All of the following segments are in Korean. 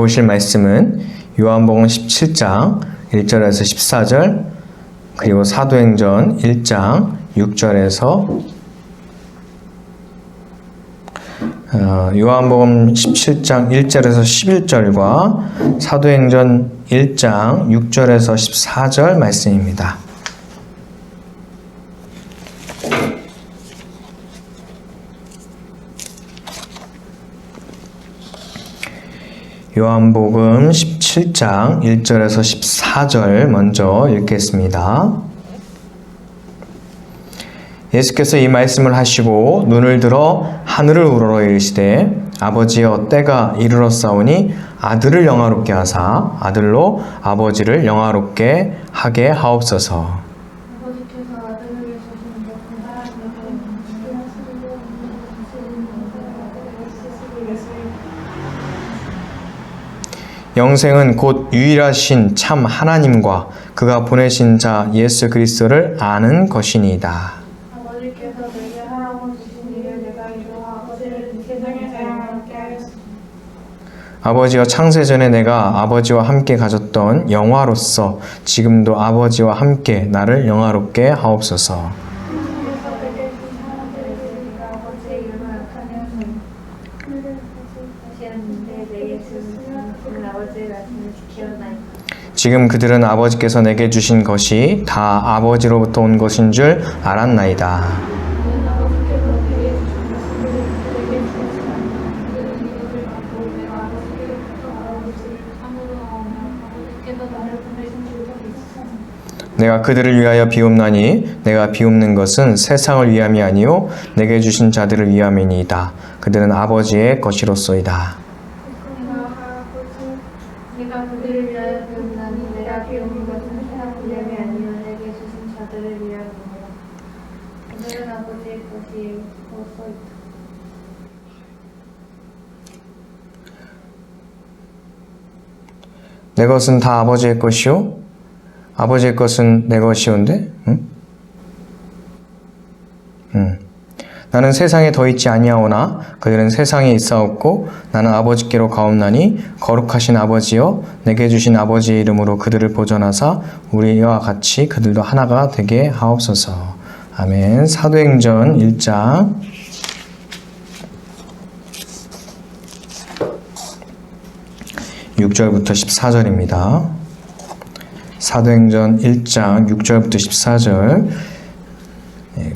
보실 말씀은 요한복음 17장 1절에서 14절, 그리고 사도행전 1장 6절에서 요한복음 17장 1절에서 11절과 사도행전 1장 6절에서 14절 말씀입니다. 요한복음 17장 1절에서 14절 먼저 읽겠습니다. 예수께서 이 말씀을 하시고 눈을 들어 하늘을 우러러 이르시되 아버지여 때가 이르렀사오니 아들을 영화롭게 하사 아들로 아버지를 영화롭게 하게 하옵소서. 영생은 곧 유일하신 참 하나님과 그가 보내신 자 예수 그리스도를 아는 것이니이다. 아버지께서 내게 하라고 주신 일을 내가 이루어 아버지를 세상에 자랑하게 하였습니다. 아버지가 창세전에 내가 아버지와 함께 가졌던 영화로서 지금도 아버지와 함께 나를 영화롭게 하옵소서. 주께서 내게 주신 사람들에게 내가 아버지의 이름을 악하면 하시었는데 내게 주신 그는 아버지의 말씀을 지키었나이다. 지금 그들은 아버지께서 내게 주신 것이 다 아버지로부터 온 것인 줄 알았나이다. 그는 아버지께서 내게 주신 말씀을 그들에게 주었으나 그들은 이것을 받고 내가 아버지께로부터 알아본 것을 참으로 하오며 아버지께서 나를 보내신 줄도 믿었습니다. 내가 그들을 위하여 비옵나니 내가 비옵는 것은 세상을 위함이 아니요 내게 주신 자들을 위함이니이다. 그들은 아버지의 것이로소이다. 내가 그들을 위하여 비옵나니 내가 비옵는 것은 세상을 위함이 아니요 내게 주신 자들을 위함이니라. 그들은 아버지의 것이로소이다. 내 것은 다 아버지의 것이요 아버지의 것은 내 것이온데 나는 세상에 더 있지 아니하오나 그들은 세상에 있사옵고 나는 아버지께로 가옵나니 거룩하신 아버지여 내게 주신 아버지의 이름으로 그들을 보존하사 우리와 같이 그들도 하나가 되게 하옵소서. 아멘. 사도행전 1장 6절부터 14절입니다. 사도행전 1장 6절부터 14절.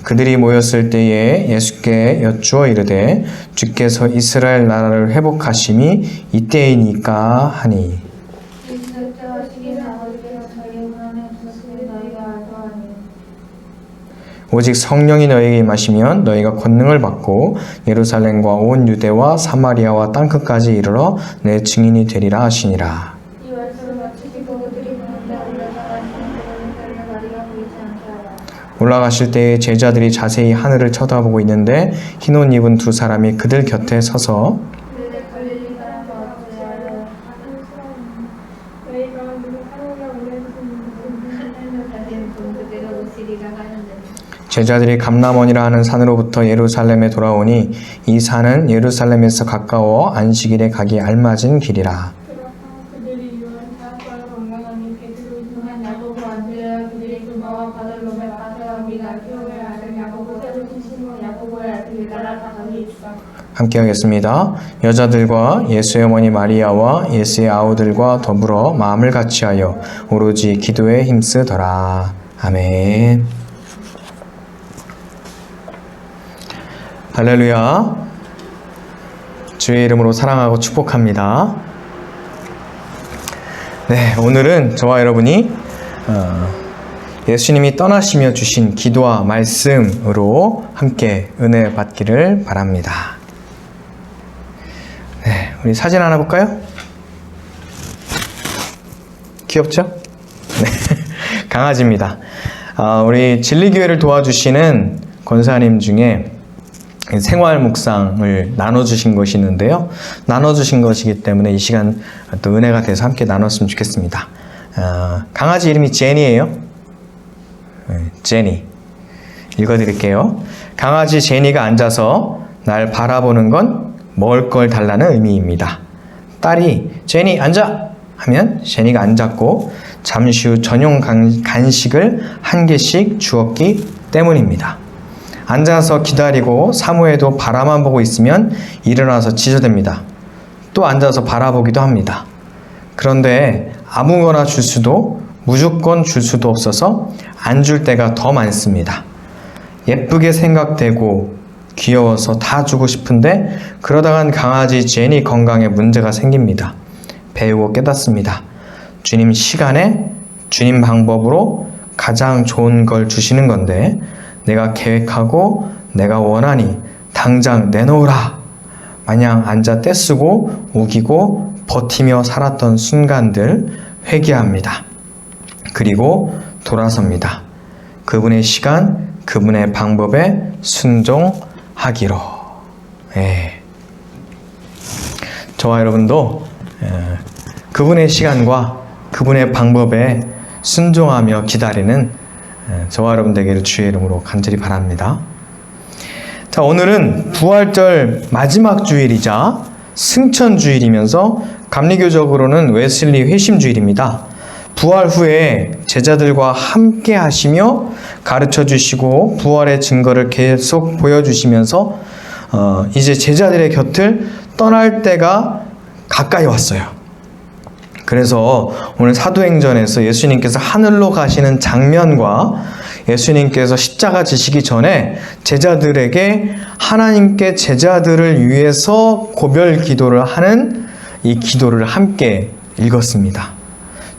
그들이 모였을 때에 예수께 여쭈어 이르되 주께서 이스라엘 나라를 회복하심이 이때이니까 하니 오직 성령이 너희에게 임하시면 너희가 권능을 받고 예루살렘과 온 유대와 사마리아와 땅끝까지 이르러 내 증인이 되리라 하시니라. 이 말씀을 마치시고 그들이 가운데 올라가시는 그들은 마리아 보이지 않게 하라. 올라가실 때에 제자들이 자세히 하늘을 쳐다보고 있는데 흰 옷 입은 두 사람이 그들 곁에 서서 그들의 갈릴리 사람과 어찌하여 하는 사람이 너희가 누구 하늘에 올려주신 하늘로 가신 분 그대로 오시리라 하였느니 제자들이 감람원이라 하는 산으로부터 예루살렘에 돌아오니 이 산은 예루살렘에서 가까워 안식일에 가기 알맞은 길이라. 그들이 유한 사학과를 건강하니 베드로 유한 야고보 안드레아 그들이 두마와 바들로메 바세라미가 알피오의 아들 야고보 세로신 시몬 야고보의 아들 유다라 다 거기 있어. 함께 하겠습니다. 여자들과 예수의 어머니 마리아와 예수의 아우들과 더불어 마음을 같이하여 오로지 기도에 힘쓰더라. 아멘. 할렐루야. 주의 이름으로 사랑하고 축복합니다. 네, 오늘은 저와 여러분이 예수님이 떠나시며 주신 기도와 말씀으로 함께 은혜 받기를 바랍니다. 네, 우리 사진 하나 볼까요? 귀엽죠? 네, 강아지입니다. 우리 진리교회를 도와주시는 권사님 중에 생활 묵상을 나눠주신 것이 있는데요. 나눠주신 것이기 때문에 이 시간 또 은혜가 돼서 함께 나눴으면 좋겠습니다. 강아지 이름이 제니예요. 제니. 읽어드릴게요. 강아지 제니가 앉아서 날 바라보는 건 먹을 걸 달라는 의미입니다. 딸이 제니 앉아 하면 제니가 앉았고 잠시 후 전용 간식을 한 개씩 주었기 때문입니다. 앉아서 기다리고 사무에도 바라만 보고 있으면 일어나서 지저댑니다. 또 앉아서 바라보기도 합니다. 그런데 아무거나 줄 수도 무조건 줄 수도 없어서 안 줄 때가 더 많습니다. 예쁘게 생각되고 귀여워서 다 주고 싶은데 그러다간 강아지 제니 건강에 문제가 생깁니다. 배우고 깨닫습니다. 주님 시간에 주님 방법으로 가장 좋은 걸 주시는 건데 내가 계획하고 내가 원하니 당장 내놓으라 마냥 앉아 떼쓰고 우기고 버티며 살았던 순간들 회개합니다. 그리고 돌아섭니다. 그분의 시간, 그분의 방법에 순종하기로. 저와 여러분도 그분의 시간과 그분의 방법에 순종하며 기다리는 저와 여러분 되기를 주의 이름으로 간절히 바랍니다. 자, 오늘은 부활절 마지막 주일이자 승천주일이면서 감리교적으로는 웨슬리 회심주일입니다. 부활 후에 제자들과 함께 하시며 가르쳐 주시고 부활의 증거를 계속 보여주시면서 이제 제자들의 곁을 떠날 때가 가까이 왔어요. 그래서 오늘 사도행전에서 예수님께서 하늘로 가시는 장면과 예수님께서 십자가 지시기 전에 제자들에게 하나님께 제자들을 위해서 고별 기도를 하는 이 기도를 함께 읽었습니다.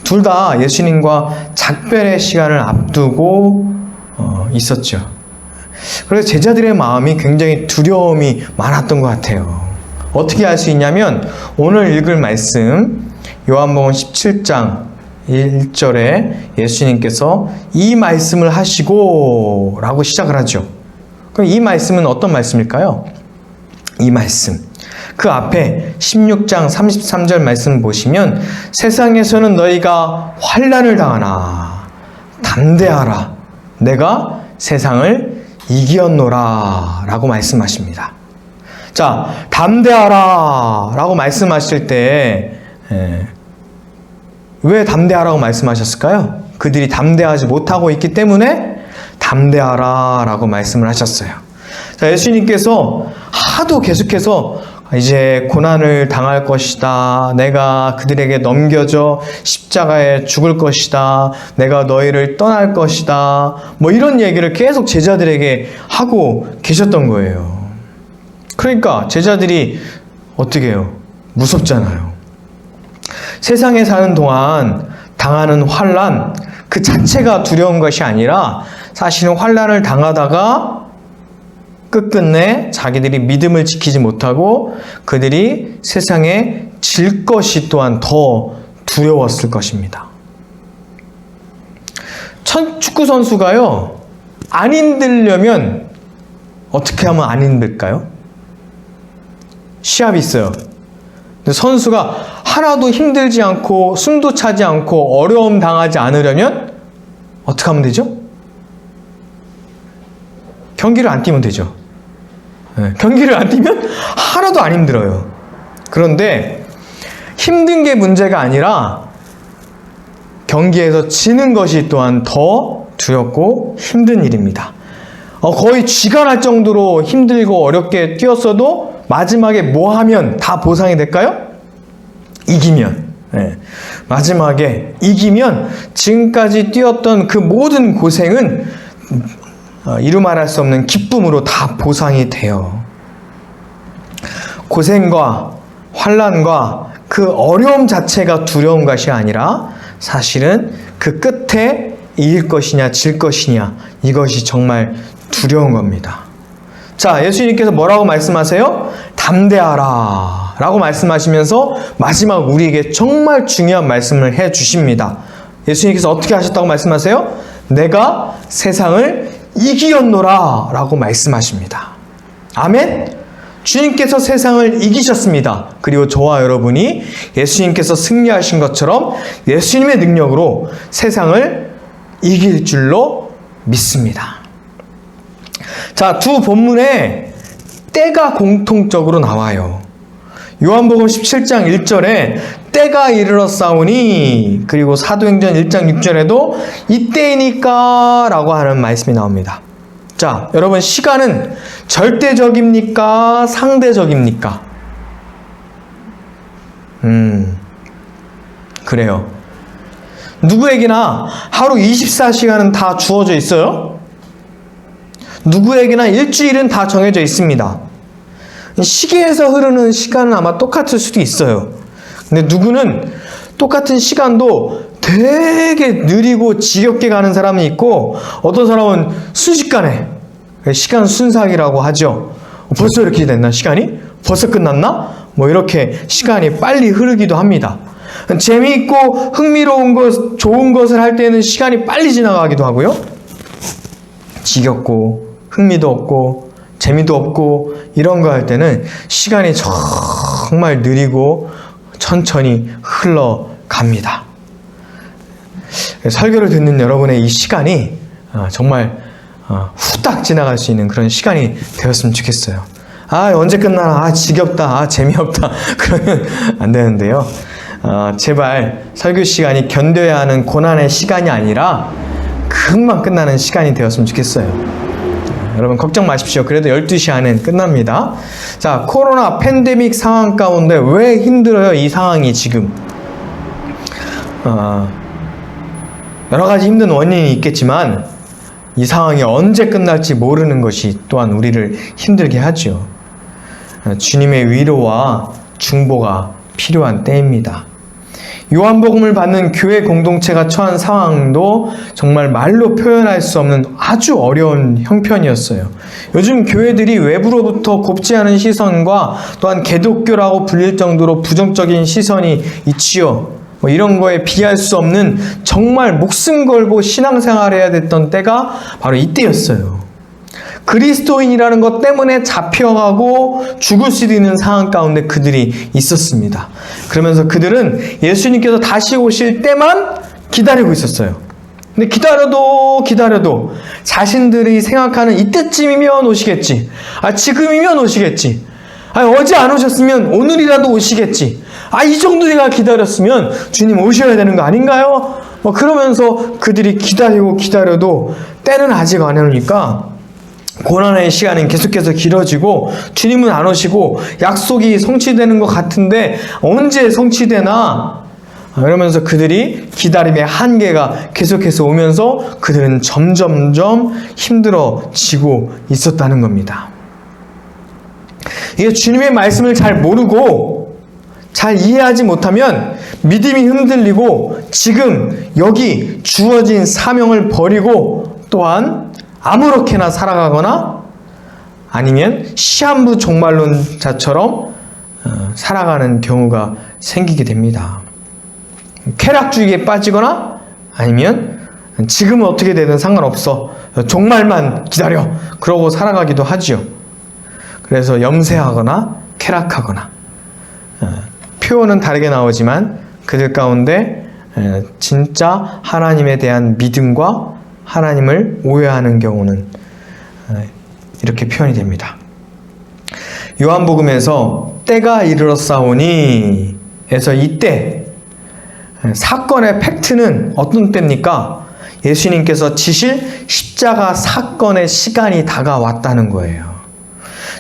둘 다 예수님과 작별의 시간을 앞두고 있었죠. 그래서 제자들의 마음이 굉장히 두려움이 많았던 것 같아요. 어떻게 알 수 있냐면 오늘 읽을 말씀 요한복음 17장 1절에 예수님께서 이 말씀을 하시고 라고 시작을 하죠. 그럼 이 말씀은 어떤 말씀일까요? 이 말씀. 그 앞에 16장 33절 말씀 보시면 세상에서는 너희가 환난을 당하나 담대하라. 내가 세상을 이기었노라 라고 말씀하십니다. 자, 담대하라 라고 말씀하실 때 왜 담대하라고 말씀하셨을까요? 그들이 담대하지 못하고 있기 때문에 담대하라 라고 말씀을 하셨어요. 자, 예수님께서 하도 계속해서 이제 고난을 당할 것이다. 내가 그들에게 넘겨져 십자가에 죽을 것이다. 내가 너희를 떠날 것이다. 뭐 이런 얘기를 계속 제자들에게 하고 계셨던 거예요. 그러니까 제자들이 어떻게 해요? 무섭잖아요. 세상에 사는 동안 당하는 환난 그 자체가 두려운 것이 아니라 사실은 환난을 당하다가 끝끝내 자기들이 믿음을 지키지 못하고 그들이 세상에 질 것이 또한 더 두려웠을 것입니다. 축구 선수가요, 안 힘들려면 어떻게 하면 안 힘들까요? 시합이 있어요. 근데 선수가 하나도 힘들지 않고 숨도 차지 않고 어려움 당하지 않으려면 어떻게 하면 되죠? 경기를 안 뛰면 되죠. 경기를 안 뛰면 하나도 안 힘들어요. 그런데 힘든 게 문제가 아니라 경기에서 지는 것이 또한 더 두렵고 힘든 일입니다. 거의 쥐가 날 정도로 힘들고 어렵게 뛰었어도 마지막에 뭐 하면 다 보상이 될까요? 이기면. 마지막에 이기면 지금까지 뛰었던 그 모든 고생은 이루 말할 수 없는 기쁨으로 다 보상이 돼요. 고생과 환난과 그 어려움 자체가 두려운 것이 아니라 사실은 그 끝에 이길 것이냐 질 것이냐 이것이 정말 두려운 겁니다. 자, 예수님께서 뭐라고 말씀하세요? 담대하라 라고 말씀하시면서 마지막 우리에게 정말 중요한 말씀을 해 주십니다. 예수님께서 어떻게 하셨다고 말씀하세요? 내가 세상을 이기었노라 라고 말씀하십니다. 아멘? 주님께서 세상을 이기셨습니다. 그리고 저와 여러분이 예수님께서 승리하신 것처럼 예수님의 능력으로 세상을 이길 줄로 믿습니다. 자, 두 본문에 때가 공통적으로 나와요. 요한복음 17장 1절에 때가 이르렀사오니, 그리고 사도행전 1장 6절에도 이때이니까 라고 하는 말씀이 나옵니다. 자, 여러분, 시간은 절대적입니까? 상대적입니까? 그래요. 누구에게나 하루 24시간은 다 주어져 있어요? 누구에게나 일주일은 다 정해져 있습니다. 시계에서 흐르는 시간은 아마 똑같을 수도 있어요. 근데 누구는 똑같은 시간도 되게 느리고 지겹게 가는 사람이 있고, 어떤 사람은 순식간에, 시간 순삭이라고 하죠. 벌써 이렇게 됐나 시간이? 벌써 끝났나? 뭐 이렇게 시간이 빨리 흐르기도 합니다. 재미있고 흥미로운 것, 좋은 것을 할 때는 시간이 빨리 지나가기도 하고요. 지겹고 흥미도 없고 재미도 없고 이런 거 할 때는 시간이 정말 느리고 천천히 흘러갑니다. 설교를 듣는 여러분의 이 시간이 정말 후딱 지나갈 수 있는 그런 시간이 되었으면 좋겠어요. 아, 언제 끝나나? 아, 지겹다. 아, 재미없다. 그러면 안 되는데요. 제발 설교 시간이 견뎌야 하는 고난의 시간이 아니라 금방 끝나는 시간이 되었으면 좋겠어요. 여러분 걱정 마십시오. 그래도 12시 안엔 끝납니다. 자, 코로나 팬데믹 상황 가운데 왜 힘들어요? 이 상황이 지금. 여러 가지 힘든 원인이 있겠지만 이 상황이 언제 끝날지 모르는 것이 또한 우리를 힘들게 하죠. 주님의 위로와 중보가 필요한 때입니다. 요한복음을 받는 교회 공동체가 처한 상황도 정말 말로 표현할 수 없는 아주 어려운 형편이었어요. 요즘 교회들이 외부로부터 곱지 않은 시선과 또한 개독교라고 불릴 정도로 부정적인 시선이 있지요. 뭐 이런 거에 비할 수 없는 정말 목숨 걸고 신앙생활해야 됐던 때가 바로 이때였어요. 그리스도인이라는 것 때문에 잡혀가고 죽을 수도 있는 상황 가운데 그들이 있었습니다. 그러면서 그들은 예수님께서 다시 오실 때만 기다리고 있었어요. 근데 기다려도 자신들이 생각하는 이때쯤이면 오시겠지. 지금이면 오시겠지. 어제 안 오셨으면 오늘이라도 오시겠지. 이 정도 내가 기다렸으면 주님 오셔야 되는 거 아닌가요? 그러면서 그들이 기다려도 때는 아직 안 오니까 고난의 시간은 계속해서 길어지고 주님은 안 오시고 약속이 성취되는 것 같은데 언제 성취되나? 이러면서 그들이 기다림의 한계가 계속해서 오면서 그들은 점점점 힘들어지고 있었다는 겁니다. 이게 주님의 말씀을 잘 모르고 잘 이해하지 못하면 믿음이 흔들리고 지금 여기 주어진 사명을 버리고 또한 아무렇게나 살아가거나 아니면 시한부 종말론자처럼 살아가는 경우가 생기게 됩니다. 쾌락주의에 빠지거나 아니면 지금은 어떻게 되든 상관없어. 종말만 기다려. 그러고 살아가기도 하죠. 그래서 염세하거나 쾌락하거나 표현은 다르게 나오지만 그들 가운데 진짜 하나님에 대한 믿음과 하나님을 오해하는 경우는 이렇게 표현이 됩니다. 요한복음에서 때가 이르렀사오니 에서 이때 사건의 팩트는 어떤 때입니까? 예수님께서 지실 십자가 사건의 시간이 다가왔다는 거예요.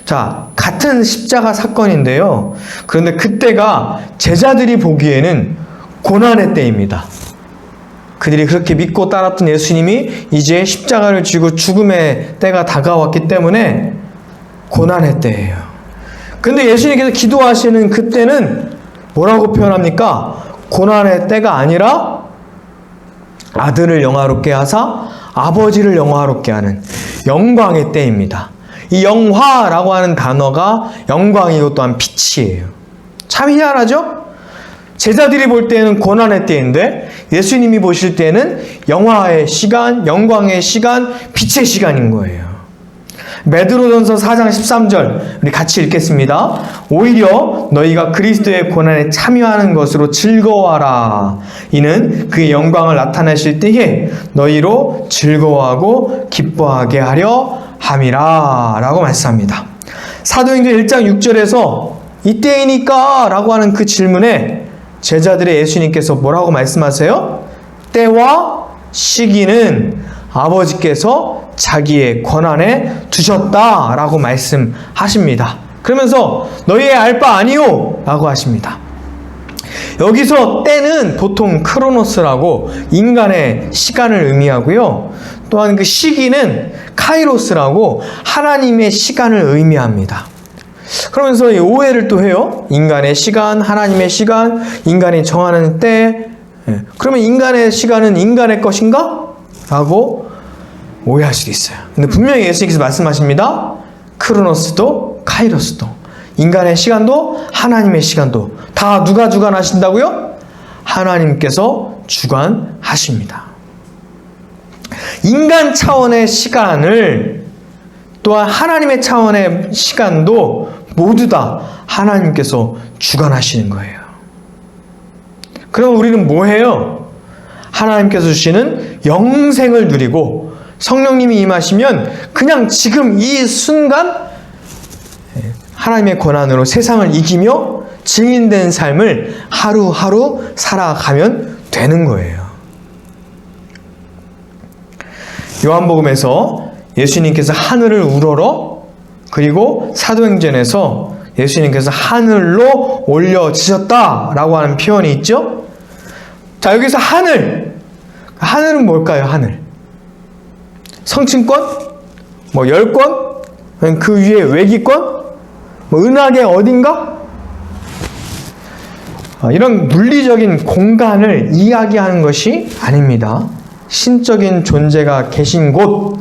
자, 같은 십자가 사건인데요. 그런데 그때가 제자들이 보기에는 고난의 때입니다. 그들이 그렇게 믿고 따랐던 예수님이 이제 십자가를 쥐고 죽음의 때가 다가왔기 때문에 고난의 때예요. 근데 예수님께서 기도하시는 그때는 뭐라고 표현합니까? 고난의 때가 아니라 아들을 영화롭게 하사 아버지를 영화롭게 하는 영광의 때입니다. 이 영화라고 하는 단어가 영광이고 또한 빛이에요. 참 희한하죠? 제자들이 볼 때는 고난의 때인데 예수님이 보실 때는 영화의 시간, 영광의 시간, 빛의 시간인 거예요. 베드로전서 4장 13절 우리 같이 읽겠습니다. 오히려 너희가 그리스도의 고난에 참여하는 것으로 즐거워하라. 이는 그의 영광을 나타내실 때에 너희로 즐거워하고 기뻐하게 하려 함이라 라고 말씀합니다. 사도행전 1장 6절에서 이때이니까 라고 하는 그 질문에 제자들의 예수님께서 뭐라고 말씀하세요? 때와 시기는 아버지께서 자기의 권한에 두셨다라고 말씀하십니다. 그러면서 너희의 알 바 아니요 라고 하십니다. 여기서 때는 보통 크로노스라고 인간의 시간을 의미하고요. 또한 그 시기는 카이로스라고 하나님의 시간을 의미합니다. 그러면서 오해를 또 해요. 인간의 시간, 하나님의 시간, 인간이 정하는 때. 그러면 인간의 시간은 인간의 것인가? 라고 오해할 수도 있어요. 근데 분명히 예수님께서 말씀하십니다. 크로노스도 카이로스도, 인간의 시간도 하나님의 시간도 다 누가 주관하신다고요? 하나님께서 주관하십니다. 인간 차원의 시간을 또한 하나님의 차원의 시간도 모두 다 하나님께서 주관하시는 거예요. 그럼 우리는 뭐 해요? 하나님께서 주시는 영생을 누리고 성령님이 임하시면 그냥 지금 이 순간 하나님의 권한으로 세상을 이기며 증인된 삶을 하루하루 살아가면 되는 거예요. 요한복음에서 예수님께서 하늘을 우러러, 그리고 사도행전에서 예수님께서 하늘로 올려지셨다라고 하는 표현이 있죠. 자, 여기서 하늘은 뭘까요? 하늘, 성층권, 뭐 10권, 그 위에 외기권, 뭐 은하계 어딘가? 이런 물리적인 공간을 이야기하는 것이 아닙니다. 신적인 존재가 계신 곳,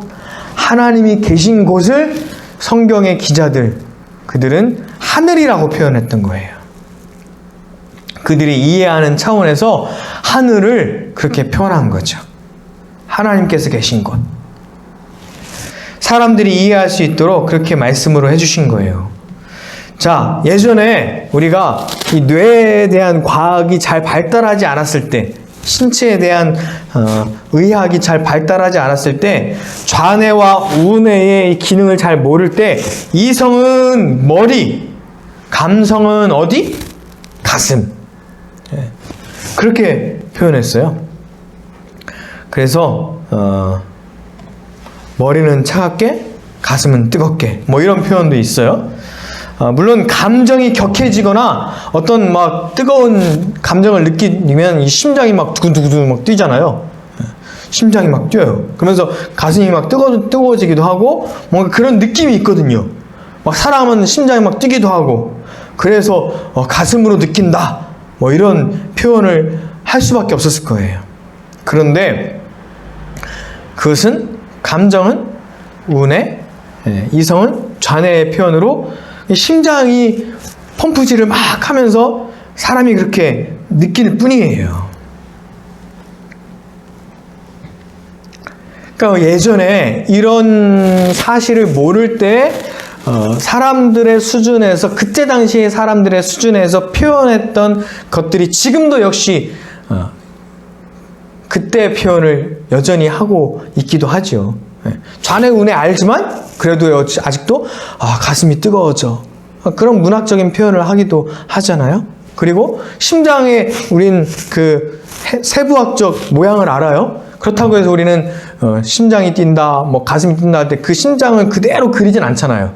하나님이 계신 곳을 성경의 기자들, 그들은 하늘이라고 표현했던 거예요. 그들이 이해하는 차원에서 하늘을 그렇게 표현한 거죠. 하나님께서 계신 곳. 사람들이 이해할 수 있도록 그렇게 말씀으로 해주신 거예요. 자, 예전에 우리가 이 뇌에 대한 과학이 잘 발달하지 않았을 때, 신체에 대한 의학이 잘 발달하지 않았을 때, 좌뇌와 우뇌의 기능을 잘 모를 때 이성은 머리, 감성은 어디? 가슴. 그렇게 표현했어요. 그래서 머리는 차갑게, 가슴은 뜨겁게, 뭐 이런 표현도 있어요. 물론 감정이 격해지거나 어떤 막 뜨거운 감정을 느끼면 이 심장이 막 두구두구 막 뛰잖아요. 심장이 막 뛰어요. 그러면서 가슴이 막 뜨거워지기도 하고 뭔가 그런 느낌이 있거든요. 막 사람은 심장이 막 뛰기도 하고, 그래서 가슴으로 느낀다, 뭐 이런 표현을 할 수밖에 없었을 거예요. 그런데 그것은, 감정은 우뇌, 이성은 좌뇌의 표현으로 심장이 펌프질을 막 하면서 사람이 그렇게 느낄 뿐이에요. 그러니까 예전에 이런 사실을 모를 때 사람들의 수준에서, 그때 당시의 사람들의 수준에서 표현했던 것들이 지금도 역시 그때 표현을 여전히 하고 있기도 하죠. 좌뇌 우뇌 알지만 그래도 아직도 가슴이 뜨거워져, 그런 문학적인 표현을 하기도 하잖아요. 그리고 심장에 우린 그 세부학적 모양을 알아요. 그렇다고 해서 우리는 심장이 뛴다, 뭐 가슴이 뛴다 할 때 그 심장을 그대로 그리진 않잖아요.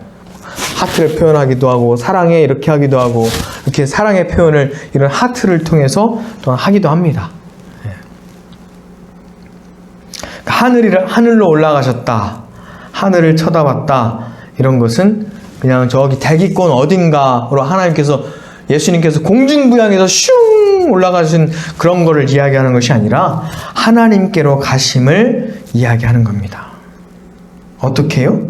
하트를 표현하기도 하고 사랑해 이렇게 하기도 하고, 이렇게 사랑의 표현을 이런 하트를 통해서 또 하기도 합니다. 하늘로 올라가셨다, 하늘을 쳐다봤다, 이런 것은 그냥 저기 대기권 어딘가로 하나님께서, 예수님께서 공중부양에서 슝 올라가신 그런 거를 이야기하는 것이 아니라 하나님께로 가심을 이야기하는 겁니다. 어떻게 해요?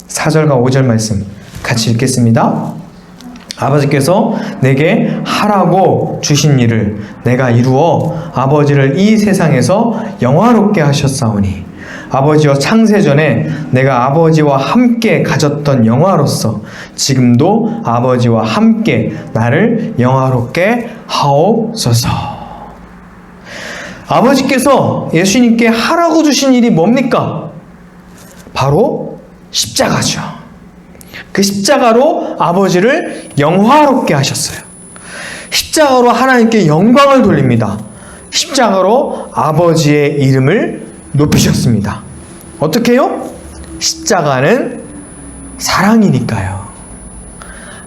4절과 5절 말씀 같이 읽겠습니다. 아버지께서 내게 하라고 주신 일을 내가 이루어 아버지를 이 세상에서 영화롭게 하셨사오니, 아버지와 창세전에 내가 아버지와 함께 가졌던 영화로서 지금도 아버지와 함께 나를 영화롭게 하옵소서. 아버지께서 예수님께 하라고 주신 일이 뭡니까? 바로 십자가죠. 그 십자가로 아버지를 영화롭게 하셨어요. 십자가로 하나님께 영광을 돌립니다. 십자가로 아버지의 이름을 높이셨습니다. 어떻게 해요? 십자가는 사랑이니까요.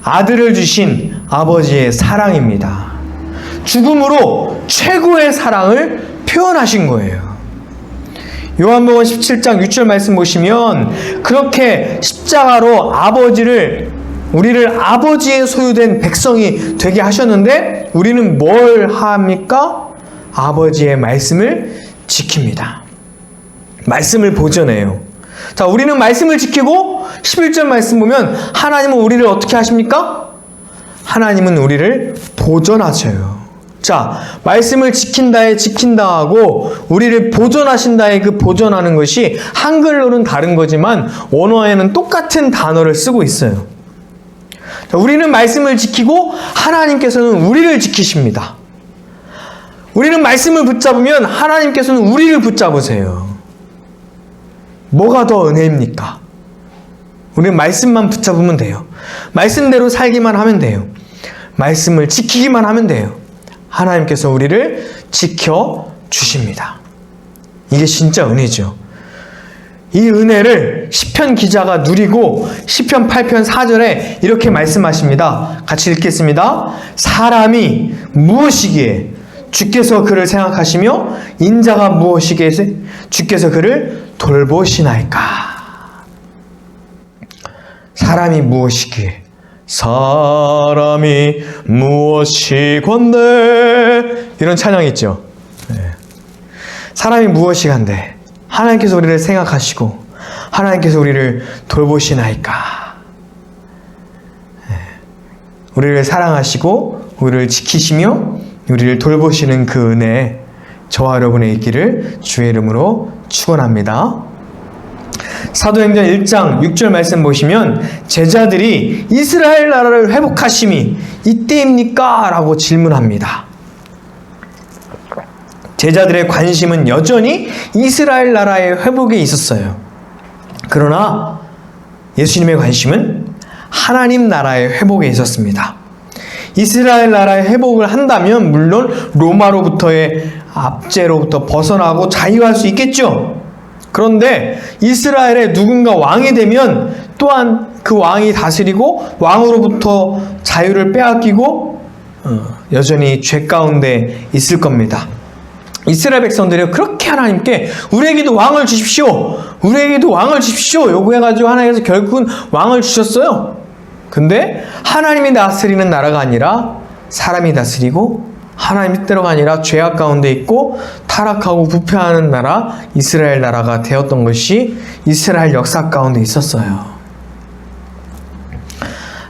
아들을 주신 아버지의 사랑입니다. 죽음으로 최고의 사랑을 표현하신 거예요. 요한복음 17장 6절 말씀 보시면 그렇게 십자가로 우리를 아버지의 소유된 백성이 되게 하셨는데 우리는 뭘 합니까? 아버지의 말씀을 지킵니다. 말씀을 보존해요. 자, 우리는 말씀을 지키고 11절 말씀 보면 하나님은 우리를 어떻게 하십니까? 하나님은 우리를 보존하셔요. 자, 말씀을 지킨다에 지킨다 하고 우리를 보존하신다에 그 보존하는 것이 한글로는 다른 거지만 원어에는 똑같은 단어를 쓰고 있어요. 자, 우리는 말씀을 지키고 하나님께서는 우리를 지키십니다. 우리는 말씀을 붙잡으면 하나님께서는 우리를 붙잡으세요. 뭐가 더 은혜입니까? 우리는 말씀만 붙잡으면 돼요. 말씀대로 살기만 하면 돼요. 말씀을 지키기만 하면 돼요. 하나님께서 우리를 지켜주십니다. 이게 진짜 은혜죠. 이 은혜를 시편 기자가 누리고 시편 8편 4절에 이렇게 말씀하십니다. 같이 읽겠습니다. 사람이 무엇이기에 주께서 그를 생각하시며 인자가 무엇이기에 주께서 그를 돌보시나이까. 사람이 무엇이기에 사람이 무엇이건데 이런 찬양이 있죠. 사람이 무엇이간데 하나님께서 우리를 생각하시고 하나님께서 우리를 돌보시나이까. 우리를 사랑하시고 우리를 지키시며 우리를 돌보시는 그 은혜 저와 여러분의 있기를 주의 이름으로 축원합니다. 사도행전 1장 6절 말씀 보시면 제자들이 이스라엘 나라를 회복하심이 이때입니까? 라고 질문합니다. 제자들의 관심은 여전히 이스라엘 나라의 회복에 있었어요. 그러나 예수님의 관심은 하나님 나라의 회복에 있었습니다. 이스라엘 나라의 회복을 한다면 물론 로마로부터의 압제로부터 벗어나고 자유할 수 있겠죠. 그런데 이스라엘에 누군가 왕이 되면 또한 그 왕이 다스리고 왕으로부터 자유를 빼앗기고 여전히 죄 가운데 있을 겁니다. 이스라엘 백성들이 그렇게 하나님께 우리에게도 왕을 주십시오. 우리에게도 왕을 주십시오. 요구해가지고 하나님께서 결국은 왕을 주셨어요. 근데 하나님이 다스리는 나라가 아니라 사람이 다스리고 하나님 뜻대로가 아니라 죄악 가운데 있고 타락하고 부패하는 나라 이스라엘 나라가 되었던 것이 이스라엘 역사 가운데 있었어요.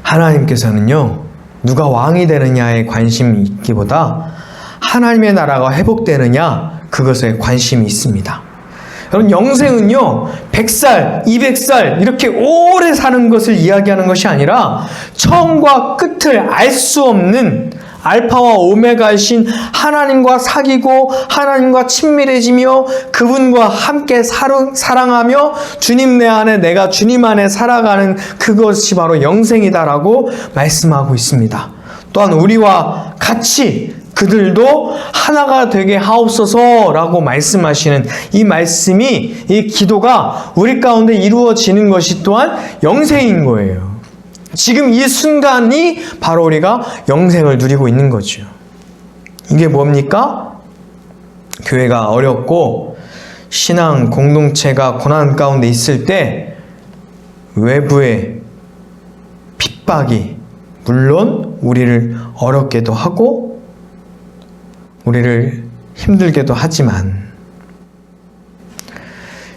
하나님께서는요, 누가 왕이 되느냐에 관심이 있기보다 하나님의 나라가 회복되느냐 그것에 관심이 있습니다. 여러분, 영생은요 100살, 200살 이렇게 오래 사는 것을 이야기하는 것이 아니라 처음과 끝을 알 수 없는 알파와 오메가이신 하나님과 사귀고 하나님과 친밀해지며 그분과 함께 사랑하며 주님 내 안에 내가 주님 안에 살아가는 그것이 바로 영생이다라고 말씀하고 있습니다. 또한 우리와 같이 그들도 하나가 되게 하옵소서라고 말씀하시는 이 말씀이, 이 기도가 우리 가운데 이루어지는 것이 또한 영생인 거예요. 지금 이 순간이 바로 우리가 영생을 누리고 있는 거죠. 이게 뭡니까? 교회가 어렵고 신앙 공동체가 고난 가운데 있을 때 외부의 핍박이 물론 우리를 어렵게도 하고 우리를 힘들게도 하지만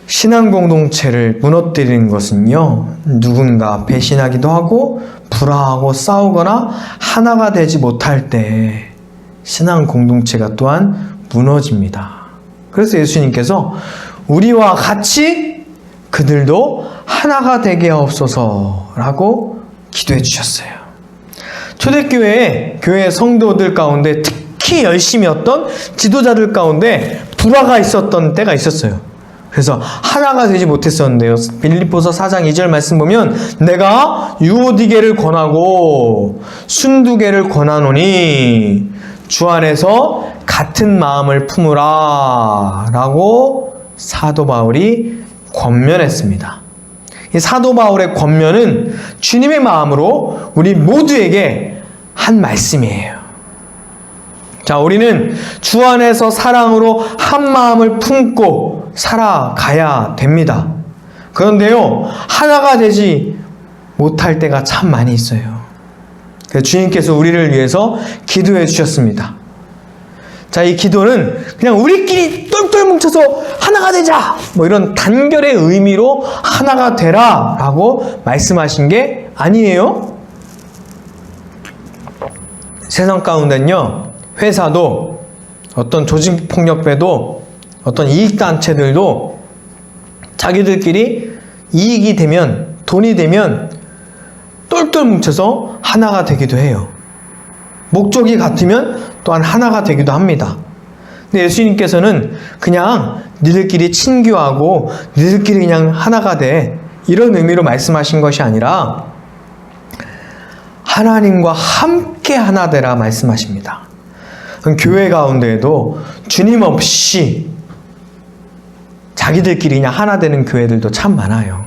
신앙 공동체를 무너뜨리는 것은요, 누군가 배신하기도 하고 불화하고 싸우거나 하나가 되지 못할 때 신앙 공동체가 또한 무너집니다. 그래서 예수님께서 우리와 같이 그들도 하나가 되게 하옵소서라고 기도해 주셨어요. 초대교회에 교회 성도들 가운데 특히 열심히 했던 지도자들 가운데 불화가 있었던 때가 있었어요. 그래서 하나가 되지 못했었는데요. 빌립보서 4장 2절 말씀 보면 내가 유오디게를 권하고 순두게를 권하노니 주 안에서 같은 마음을 품으라 라고 사도 바울이 권면했습니다. 이 사도 바울의 권면은 주님의 마음으로 우리 모두에게 한 말씀이에요. 자, 우리는 주 안에서 사랑으로 한 마음을 품고 살아가야 됩니다. 그런데요, 하나가 되지 못할 때가 참 많이 있어요. 그래서 주님께서 우리를 위해서 기도해 주셨습니다. 자, 이 기도는 그냥 우리끼리 똘똘 뭉쳐서 하나가 되자! 뭐 이런 단결의 의미로 하나가 되라! 라고 말씀하신 게 아니에요. 세상 가운데는요, 회사도, 어떤 조직폭력배도, 어떤 이익단체들도 자기들끼리 이익이 되면, 돈이 되면 똘똘 뭉쳐서 하나가 되기도 해요. 목적이 같으면 또한 하나가 되기도 합니다. 근데 예수님께서는 그냥 니들끼리 친교하고 니들끼리 그냥 하나가 돼, 이런 의미로 말씀하신 것이 아니라 하나님과 함께 하나 되라 말씀하십니다. 교회 가운데에도 주님 없이 자기들끼리 그냥 하나 되는 교회들도 참 많아요.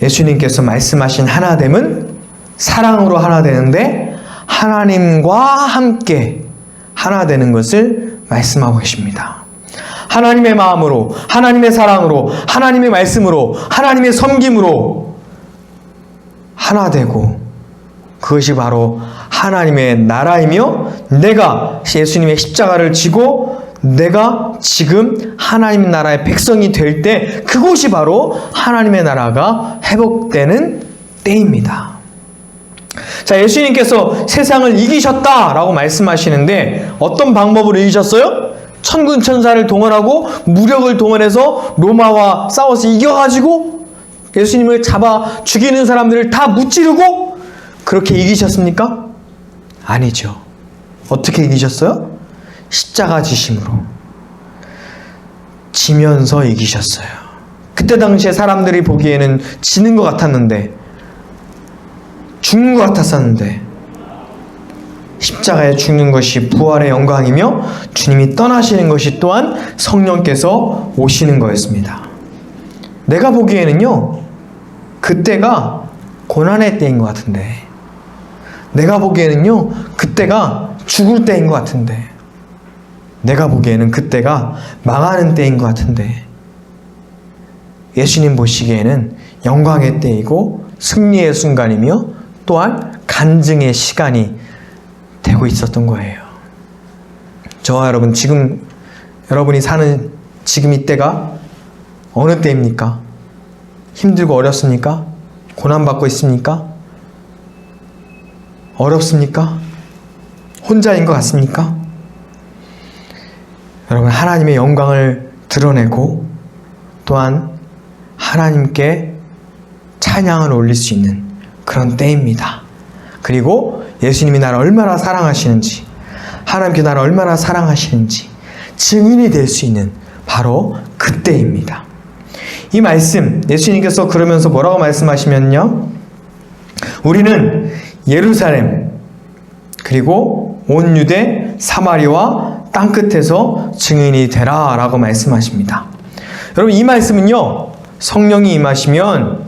예수님께서 말씀하신 하나됨은 사랑으로 하나 되는데 하나님과 함께 하나 되는 것을 말씀하고 계십니다. 하나님의 마음으로, 하나님의 사랑으로, 하나님의 말씀으로, 하나님의 섬김으로 하나 되고, 그것이 바로 하나님의 나라이며 내가 예수님의 십자가를 지고 내가 지금 하나님 나라의 백성이 될 때 그곳이 바로 하나님의 나라가 회복되는 때입니다. 자, 예수님께서 세상을 이기셨다라고 말씀하시는데 어떤 방법으로 이기셨어요? 천군 천사를 동원하고 무력을 동원해서 로마와 싸워서 이겨가지고 예수님을 잡아 죽이는 사람들을 다 무찌르고 그렇게 이기셨습니까? 아니죠. 어떻게 이기셨어요? 십자가 지심으로 지면서 이기셨어요. 그때 당시에 사람들이 보기에는 지는 것 같았는데, 죽는 것 같았었는데 십자가에 죽는 것이 부활의 영광이며 주님이 떠나시는 것이 또한 성령께서 오시는 거였습니다. 내가 보기에는요, 그때가 고난의 때인 것 같은데, 내가 보기에는요, 그때가 죽을 때인 것 같은데, 내가 보기에는 그때가 망하는 때인 것 같은데, 예수님 보시기에는 영광의 때이고 승리의 순간이며 또한 간증의 시간이 되고 있었던 거예요. 저와 여러분, 지금 여러분이 사는 지금 이때가 어느 때입니까? 힘들고 어렵습니까? 고난받고 있습니까? 어렵습니까? 혼자인 것 같습니까? 여러분, 하나님의 영광을 드러내고 또한 하나님께 찬양을 올릴 수 있는 그런 때입니다. 그리고 예수님이 나를 얼마나 사랑하시는지, 하나님께 나를 얼마나 사랑하시는지 증인이 될 수 있는 바로 그때입니다. 이 말씀, 예수님께서 그러면서 뭐라고 말씀하시면요, 우리는 예루살렘 그리고 온 유대 사마리아 땅끝에서 증인이 되라 라고 말씀하십니다. 여러분, 이 말씀은요, 성령이 임하시면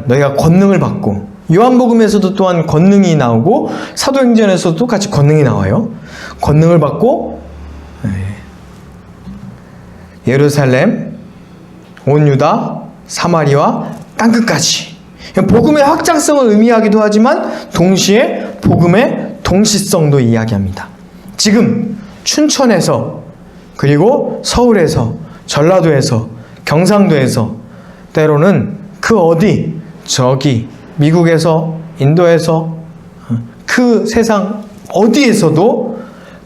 너희가 권능을 받고, 요한복음에서도 또한 권능이 나오고 사도행전에서도 같이 권능이 나와요. 권능을 받고 예루살렘, 온 유다, 사마리아 땅끝까지, 복음의 확장성을 의미하기도 하지만 동시에 복음의 동시성도 이야기합니다. 지금 춘천에서, 그리고 서울에서, 전라도에서, 경상도에서, 때로는 그 어디, 저기 미국에서, 인도에서, 그 세상 어디에서도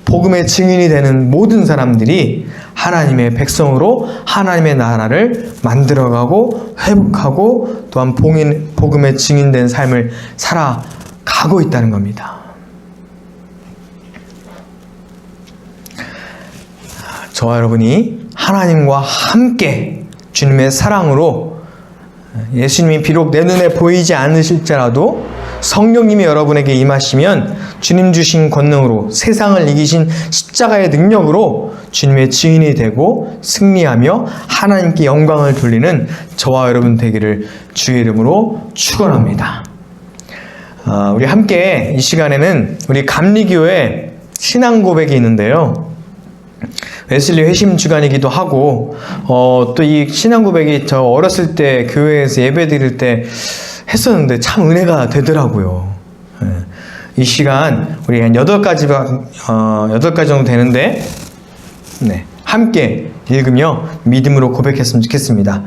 복음의 증인이 되는 모든 사람들이 하나님의 백성으로 하나님의 나라를 만들어가고 회복하고 또한 복음의 증인된 삶을 살아가고 있다는 겁니다. 저와 여러분이 하나님과 함께 주님의 사랑으로 예수님이 비록 내 눈에 보이지 않으실지라도 성령님이 여러분에게 임하시면 주님 주신 권능으로 세상을 이기신 십자가의 능력으로 주님의 증인이 되고 승리하며 하나님께 영광을 돌리는 저와 여러분 되기를 주의 이름으로 축원합니다. 우리 함께 이 시간에는 우리 감리교회 신앙 고백이 있는데요. 웨슬리 회심 주간이기도 하고 또 이 신앙 고백이 저 어렸을 때 교회에서 예배 드릴 때 했었는데 참 은혜가 되더라고요. 이 시간 우리 한 8가지 정도 되는데 함께 읽으며 믿음으로 고백했으면 좋겠습니다.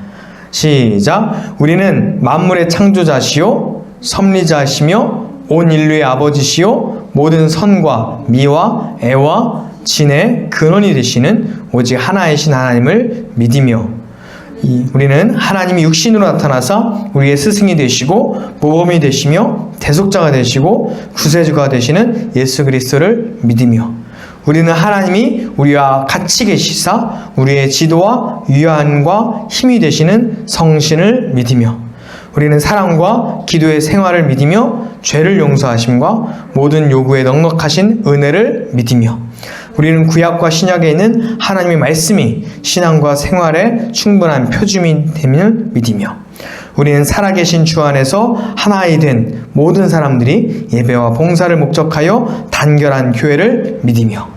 시작. 우리는 만물의 창조자시요 섭리자시며 온 인류의 아버지시요 모든 선과 미와 애와 진의 근원이 되시는 오직 하나이신 하나님을 믿으며 우리는 하나님이 육신으로 나타나사 우리의 스승이 되시고 모범이 되시며 대속자가 되시고 구세주가 되시는 예수 그리스도를 믿으며 우리는 하나님이 우리와 같이 계시사 우리의 지도와 위안과 힘이 되시는 성신을 믿으며 우리는 사랑과 기도의 생활을 믿으며 죄를 용서하심과 모든 요구에 넉넉하신 은혜를 믿으며 우리는 구약과 신약에 있는 하나님의 말씀이 신앙과 생활에 충분한 표준이 됨을 믿으며 우리는 살아계신 주 안에서 하나이 된 모든 사람들이 예배와 봉사를 목적하여 단결한 교회를 믿으며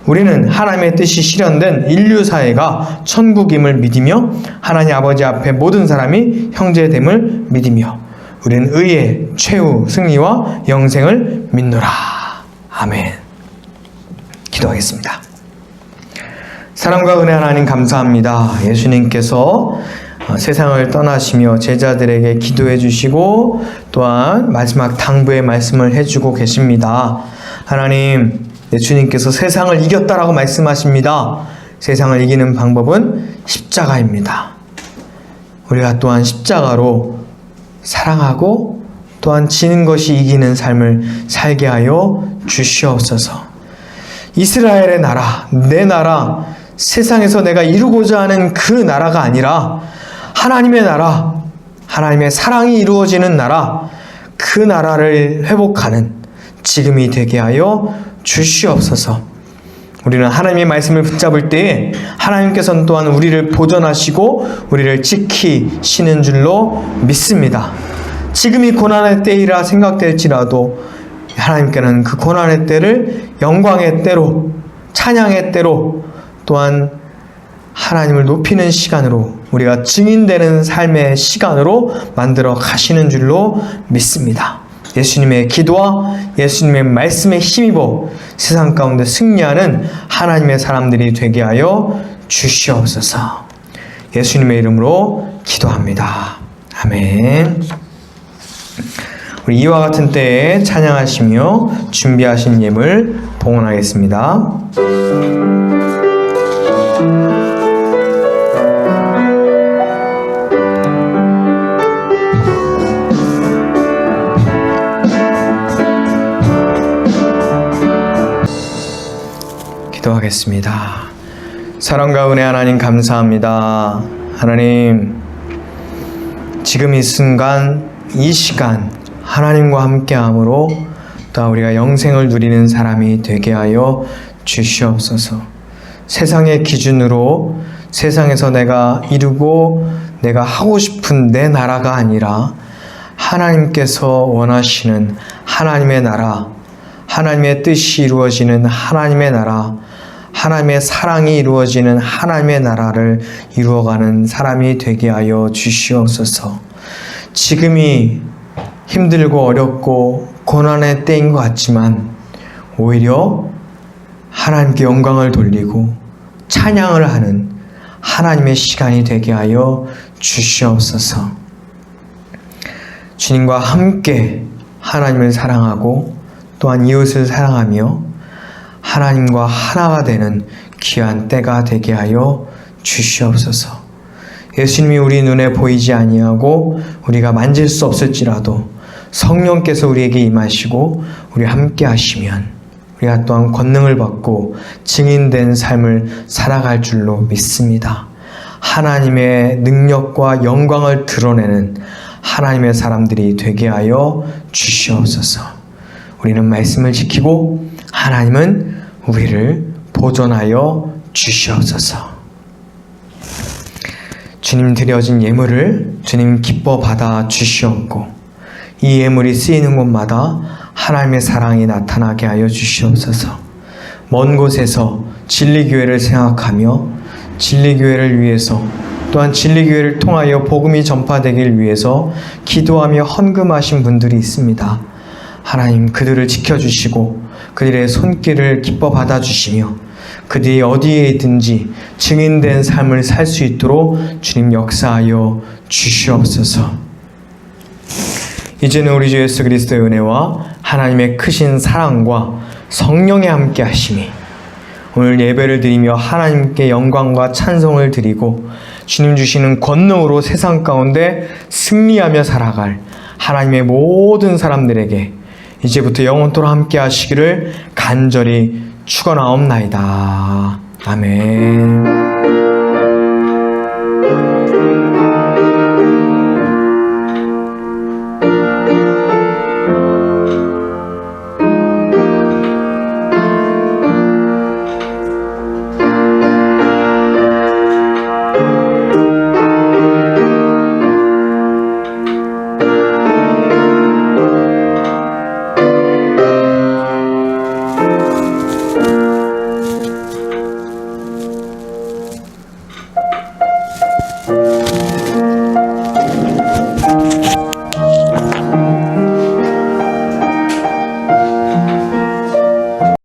우리는 하나님의 뜻이 실현된 인류 사회가 천국임을 믿으며 하나님 아버지 앞에 모든 사람이 형제됨을 믿으며 우리는 의의 최후 승리와 영생을 믿노라. 아멘. 기도하겠습니다. 사랑과 은혜 하나님 감사합니다. 예수님께서 세상을 떠나시며 제자들에게 기도해 주시고 또한 마지막 당부의 말씀을 해주고 계십니다. 하나님, 예수님께서 세상을 이겼다라고 말씀하십니다. 세상을 이기는 방법은 십자가입니다. 우리가 또한 십자가로 사랑하고 또한 지는 것이 이기는 삶을 살게 하여 주시옵소서. 이스라엘의 나라, 내 나라, 세상에서 내가 이루고자 하는 그 나라가 아니라 하나님의 나라, 하나님의 사랑이 이루어지는 나라, 그 나라를 회복하는 지금이 되게 하여 주시옵소서. 우리는 하나님의 말씀을 붙잡을 때에 하나님께서는 또한 우리를 보존하시고 우리를 지키시는 줄로 믿습니다. 지금이 고난의 때이라 생각될지라도 하나님께는 그 고난의 때를 영광의 때로, 찬양의 때로, 또한 하나님을 높이는 시간으로, 우리가 증인되는 삶의 시간으로 만들어 가시는 줄로 믿습니다. 예수님의 기도와 예수님의 말씀에 힘입어 세상 가운데 승리하는 하나님의 사람들이 되게 하여 주시옵소서. 예수님의 이름으로 기도합니다. 아멘. 우리 이와 같은 때에 찬양하시며 준비하신 예물 봉헌하겠습니다. 기도하겠습니다. 사랑과 은혜 하나님 감사합니다. 하나님, 지금 이 순간, 이 시간 하나님과 함께함으로 또 우리가 영생을 누리는 사람이 되게 하여 주시옵소서. 세상의 기준으로 세상에서 내가 이루고 내가 하고 싶은 내 나라가 아니라 하나님께서 원하시는 하나님의 나라, 하나님의 뜻이 이루어지는 하나님의 나라, 하나님의 사랑이 이루어지는 하나님의 나라를 이루어가는 사람이 되게 하여 주시옵소서. 지금이 힘들고 어렵고 고난의 때인 것 같지만 오히려 하나님께 영광을 돌리고 찬양을 하는 하나님의 시간이 되게 하여 주시옵소서. 주님과 함께 하나님을 사랑하고 또한 이웃을 사랑하며 하나님과 하나가 되는 귀한 때가 되게 하여 주시옵소서. 예수님이 우리 눈에 보이지 아니하고 우리가 만질 수 없을지라도 성령께서 우리에게 임하시고 우리 함께 하시면 우리가 또한 권능을 받고 증인된 삶을 살아갈 줄로 믿습니다. 하나님의 능력과 영광을 드러내는 하나님의 사람들이 되게 하여 주시옵소서. 우리는 말씀을 지키고 하나님은 우리를 보존하여 주시옵소서. 주님 드려진 예물을 주님 기뻐 받아 주시옵고 이 예물이 쓰이는 곳마다 하나님의 사랑이 나타나게 하여 주시옵소서. 먼 곳에서 진리교회를 생각하며 진리교회를 위해서 또한 진리교회를 통하여 복음이 전파되길 위해서 기도하며 헌금하신 분들이 있습니다. 하나님 그들을 지켜주시고 그들의 손길을 기뻐 받아주시며 그들이 어디에 있든지 증인된 삶을 살 수 있도록 주님 역사하여 주시옵소서. 이제는 우리 주 예수 그리스도의 은혜와 하나님의 크신 사랑과 성령의 함께 하심이 오늘 예배를 드리며 하나님께 영광과 찬송을 드리고 주님 주시는 권능으로 세상 가운데 승리하며 살아갈 하나님의 모든 사람들에게 이제부터 영원토록 함께 하시기를 간절히 축원하옵나이다. 아멘.